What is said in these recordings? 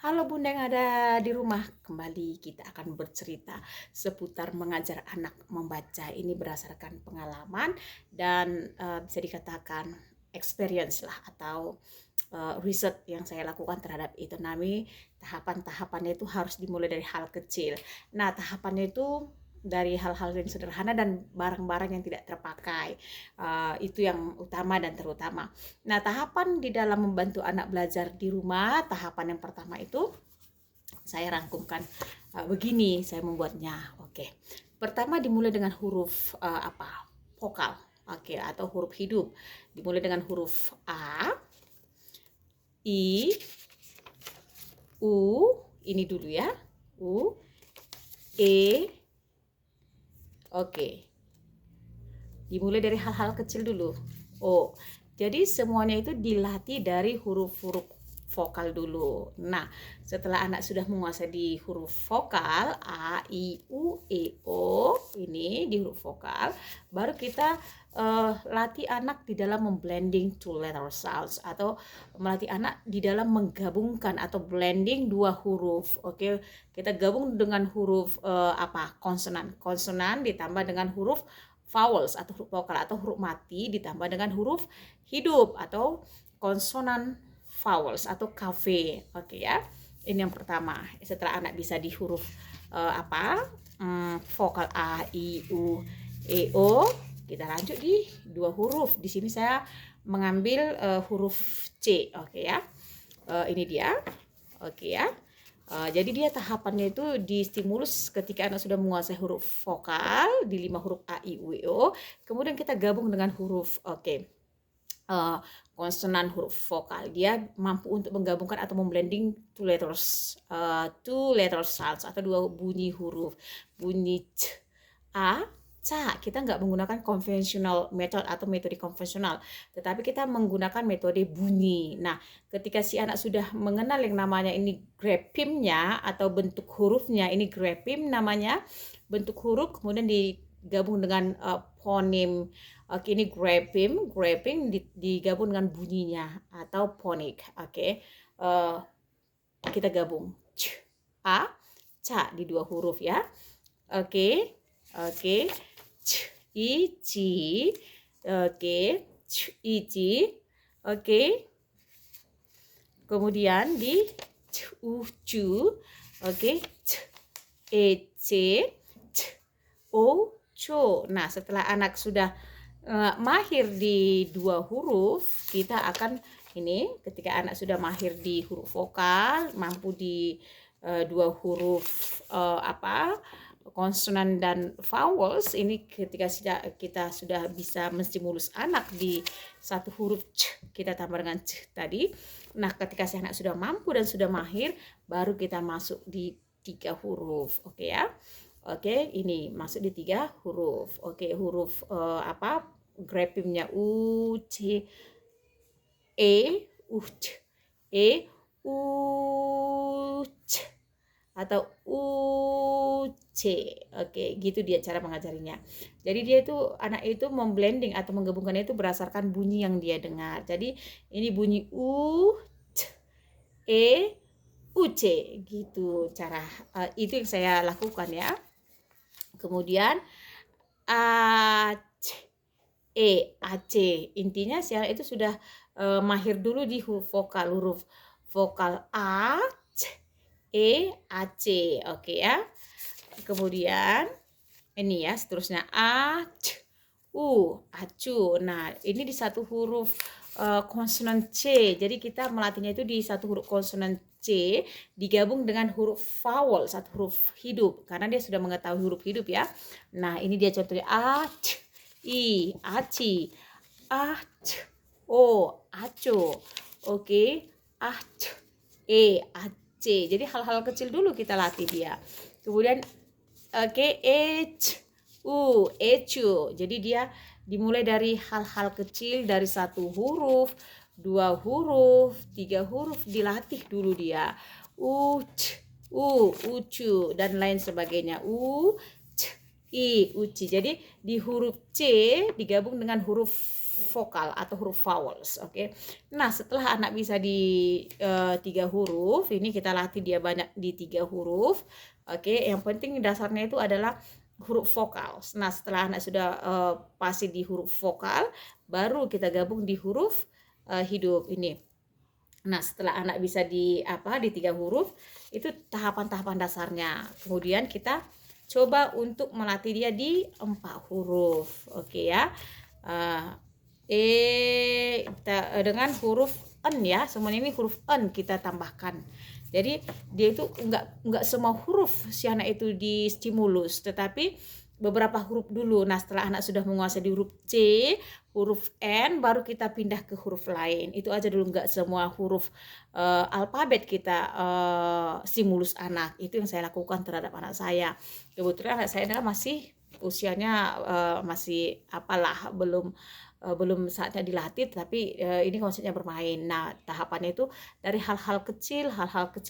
Halo Bunda yang ada di rumah, kembali kita akan bercerita seputar mengajar anak membaca. Ini berdasarkan pengalaman dan bisa dikatakan experience lah atau riset yang saya lakukan terhadap itu. Tahapan-tahapannya itu harus dimulai dari hal kecil. Nah, tahapannya itu dari hal-hal yang sederhana dan barang-barang yang tidak terpakai. Itu yang utama dan terutama. Nah, tahapan di dalam membantu anak belajar di rumah, tahapan yang pertama itu saya rangkumkan begini, saya membuatnya. Oke. Pertama dimulai dengan huruf vokal. Oke, atau huruf hidup. Dimulai dengan huruf A, I, U, ini dulu ya. U, E. Oke. Dimulai dari hal-hal kecil dulu. O. Jadi semuanya itu dilatih dari huruf-huruf vokal dulu. Nah, setelah anak sudah menguasai di huruf vokal A, I, U, E, O, ini di huruf vokal, baru kita latih anak di dalam memblending two letter sounds, atau melatih anak di dalam menggabungkan atau blending dua huruf. Oke, kita gabung dengan huruf konsonan. Konsonan ditambah dengan huruf vowels atau huruf vokal atau huruf mati ditambah dengan huruf hidup atau konsonan vowels atau kafe. Oke ya. Ini yang pertama. Setelah anak bisa di huruf vokal A, I, U, E, O, kita lanjut di dua huruf. Di sini saya mengambil huruf C. Oke ya. Ini dia. Oke ya. Jadi dia tahapannya itu di stimulus ketika anak sudah menguasai huruf vokal di 5 huruf A, I, U, E, O. Kemudian kita gabung dengan huruf konsonan huruf vokal. Dia mampu untuk menggabungkan atau memblending two letter sounds atau dua bunyi huruf. Bunyi C, A, ca. Kita nggak menggunakan konvensional method atau metode konvensional, tetapi kita menggunakan metode bunyi. Nah, ketika si anak sudah mengenal yang namanya ini grafemnya atau bentuk hurufnya, ini grafem namanya, bentuk huruf, kemudian digabung dengan fonem. Oke, ini grafem digabung dengan bunyinya atau phonik. Oke, kita gabung C, A, ca di dua huruf ya. Oke. C, I, ci. Oke, C, I, ci. Oke. Kemudian di C, U, cu. Oke, C, E, C, C, O, co. Nah, setelah anak sudah mahir di dua huruf, kita akan ini ketika anak sudah mahir di huruf vokal, mampu di dua huruf konsonan dan vowels, ini ketika kita sudah bisa menstimulus anak di satu huruf C, kita tambah dengan C tadi. Nah, ketika si anak sudah mampu dan sudah mahir, baru kita masuk di 3 huruf. Oke ya. Oke, ini masuk di 3 huruf. Oke, huruf grafemnya U, C, E, U, C, E, U, C, atau U, C. Oke, gitu dia cara mengajarinya. Jadi dia itu, anak itu memblending atau menggabungkannya itu berdasarkan bunyi yang dia dengar. Jadi ini bunyi U, C, E, U, C, gitu cara. Itu yang saya lakukan ya. Kemudian A, C, E, A, C. Intinya si anak itu sudah mahir dulu di huruf vokal A, C, E, A, C. Oke ya. Kemudian ini ya seterusnya A, C, U, acu. Nah, ini di satu huruf konsonan C. Jadi kita melatihnya itu di satu huruf konsonan C digabung dengan huruf vowel, satu huruf hidup, karena dia sudah mengetahui huruf hidup ya. Nah, ini dia contohnya A, C, I, aci. A, C, O, aco. Oke, A, C, E, A, C. Jadi hal-hal kecil dulu kita latih dia. Kemudian oke, E, C, U, ecu. Jadi dia dimulai dari hal-hal kecil, dari satu huruf, dua huruf, tiga huruf, dilatih dulu dia. U, C, U, ucu, dan lain sebagainya. U, C, I, uci. Jadi di huruf C digabung dengan huruf vokal atau huruf vowels, oke. Nah, setelah anak bisa di 3 huruf, ini kita latih dia banyak di 3 huruf, oke. Yang penting dasarnya itu adalah huruf vokal. Nah, setelah anak sudah pasti di huruf vokal, baru kita gabung di huruf hidup ini. Nah, setelah anak bisa di 3 huruf, itu tahapan-tahapan dasarnya. Kemudian kita coba untuk melatih dia di 4 huruf, oke ya. Kita dengan huruf en ya, semuanya ini huruf en kita tambahkan. Jadi dia itu enggak semua huruf si anak itu di stimulus, tetapi beberapa huruf dulu. Nah, setelah anak sudah menguasai di huruf C, huruf N, baru kita pindah ke huruf lain. Itu aja dulu, enggak semua huruf alfabet kita stimulus anak. Itu yang saya lakukan terhadap anak saya. Kebetulan anak saya adalah masih usianya masih belum saatnya dilatih, tapi ini konsepnya bermain. Nah, tahapannya itu dari hal-hal kecil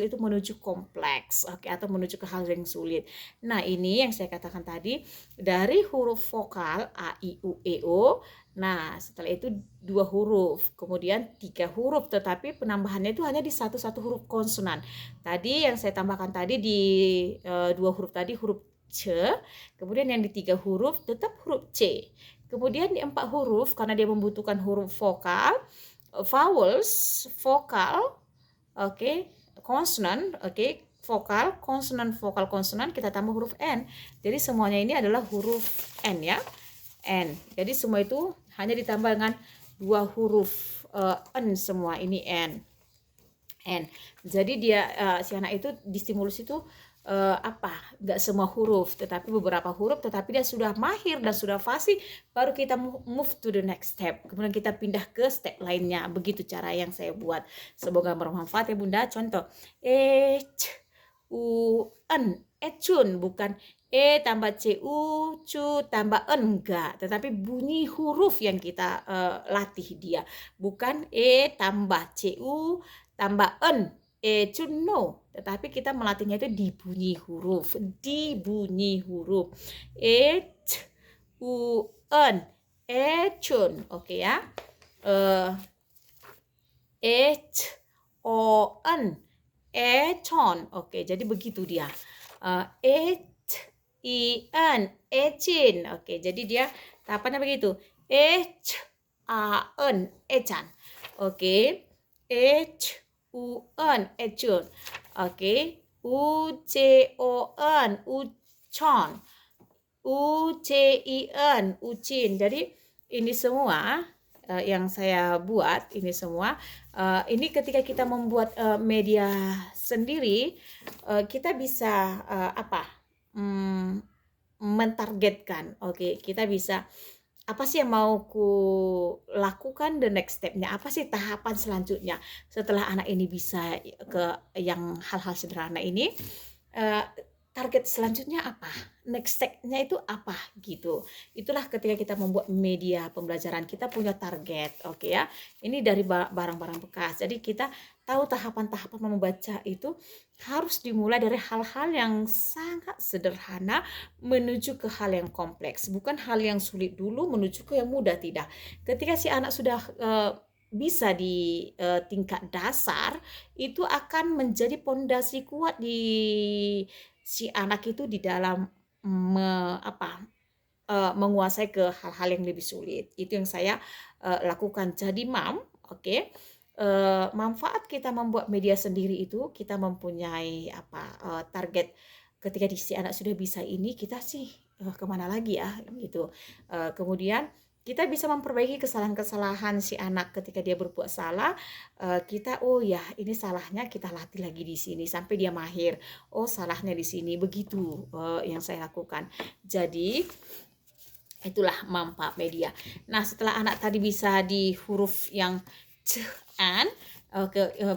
itu menuju kompleks, oke, atau menuju ke hal yang sulit. Nah, ini yang saya katakan tadi dari huruf vokal A, I, U, E, O. Nah, setelah itu 2 huruf, kemudian 3 huruf, tetapi penambahannya itu hanya di satu huruf konsonan. Tadi yang saya tambahkan tadi di 2 huruf tadi huruf C, kemudian yang di 3 huruf tetap huruf C. Kemudian di 4 huruf, karena dia membutuhkan huruf vokal, vowels, vokal, oke, konsonan, oke, vokal, konsonan, kita tambah huruf N. Jadi semuanya ini adalah huruf N ya, N. Jadi semua itu hanya ditambah dengan 2 huruf N semua, ini N. Jadi dia si anak itu distimulus itu nggak semua huruf, tetapi beberapa huruf, tetapi dia sudah mahir dan sudah fasih, baru kita move to the next step, kemudian kita pindah ke step lainnya. Begitu cara yang saya buat, semoga bermanfaat ya Bunda. Contoh ecun, bukan tambah cu, cu tambah en, enggak, tetapi bunyi huruf yang kita latih dia, bukan tambah cu tambah en, no, tetapi kita melatihnya itu di bunyi huruf, ecun, oke ya. On, econ, oke, jadi begitu dia. Ecin, oke, jadi dia tahapannya begitu. Ecan, oke. Ecun, oke. Ucon, ucon. Ucin. Jadi ini semua yang saya buat, ini semua ini ketika kita membuat media sendiri, kita bisa mentargetkan, oke, kita bisa apa sih yang mau ku lakukan, the next stepnya apa sih, tahapan selanjutnya setelah anak ini bisa ke yang hal-hal sederhana ini, target selanjutnya apa, next step-nya itu apa gitu. Itulah ketika kita membuat media pembelajaran, kita punya target, oke ya. Ini dari barang-barang bekas, jadi kita tahu tahapan-tahapan membaca itu harus dimulai dari hal-hal yang sangat sederhana menuju ke hal yang kompleks, bukan hal yang sulit dulu menuju ke yang mudah, tidak. Ketika si anak sudah bisa di tingkat dasar, itu akan menjadi pondasi kuat di si anak itu di dalam menguasai ke hal-hal yang lebih sulit. Itu yang saya lakukan. Jadi oke, manfaat kita membuat media sendiri itu kita mempunyai target. Ketika si anak sudah bisa ini, kita sih kemana lagi ya gitu. Kemudian kita bisa memperbaiki kesalahan-kesalahan si anak ketika dia berbuat salah. Kita ini salahnya, kita latih lagi di sini sampai dia mahir. Salahnya di sini, begitu yang saya lakukan. Jadi itulah manfaat media. Nah, setelah anak tadi bisa di huruf yang c, an,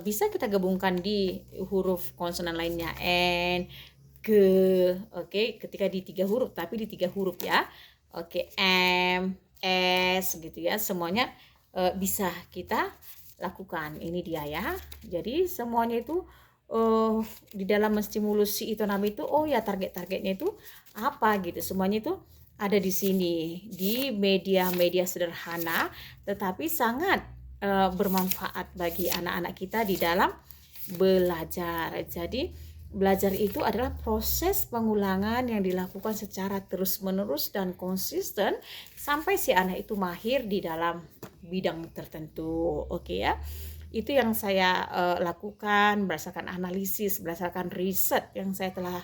bisa kita gabungkan di huruf konsonan lainnya, n, g, oke, ketika di 3 huruf, tapi di 3 huruf ya, oke, m, s gitu ya, semuanya bisa kita lakukan. Ini dia ya. Jadi semuanya itu di dalam menstimulus si Itonami itu, oh ya target-targetnya itu apa gitu, semuanya itu ada di sini, di media-media sederhana tetapi sangat bermanfaat bagi anak-anak kita di dalam belajar. Jadi belajar itu adalah proses pengulangan yang dilakukan secara terus-menerus dan konsisten sampai si anak itu mahir di dalam bidang tertentu. Oke ya. Itu yang saya lakukan berdasarkan analisis, berdasarkan riset yang saya telah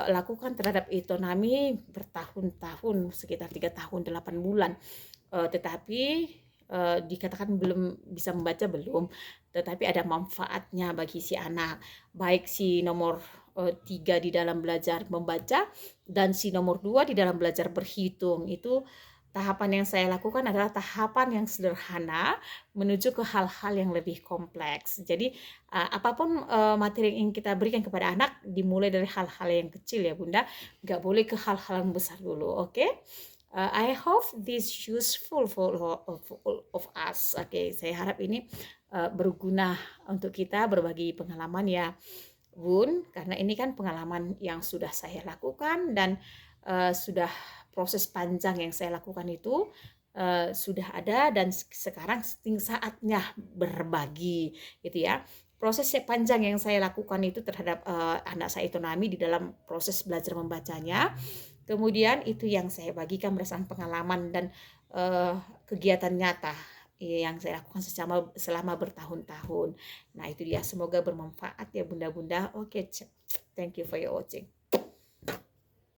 lakukan terhadap Itonami bertahun-tahun, sekitar 3 tahun 8 bulan. Tetapi dikatakan belum bisa membaca, belum, tetapi ada manfaatnya bagi si anak, baik si nomor 3 di dalam belajar membaca dan si nomor 2 di dalam belajar berhitung. Itu tahapan yang saya lakukan adalah tahapan yang sederhana menuju ke hal-hal yang lebih kompleks. Jadi apapun materi yang ingin kita berikan kepada anak dimulai dari hal-hal yang kecil ya Bunda, nggak boleh ke hal-hal yang besar dulu, oke? I hope this useful for of us. Oke, saya harap ini berguna untuk kita berbagi pengalaman ya, Bun, karena ini kan pengalaman yang sudah saya lakukan dan sudah proses panjang yang saya lakukan itu sudah ada dan sekarang saatnya berbagi gitu ya. Proses panjang yang saya lakukan itu terhadap anak saya Itonami di dalam proses belajar membacanya. Kemudian itu yang saya bagikan berdasarkan pengalaman dan kegiatan nyata yang saya lakukan selama bertahun-tahun. Nah itu dia, semoga bermanfaat ya Bunda-Bunda. Oke, thank you for your watching.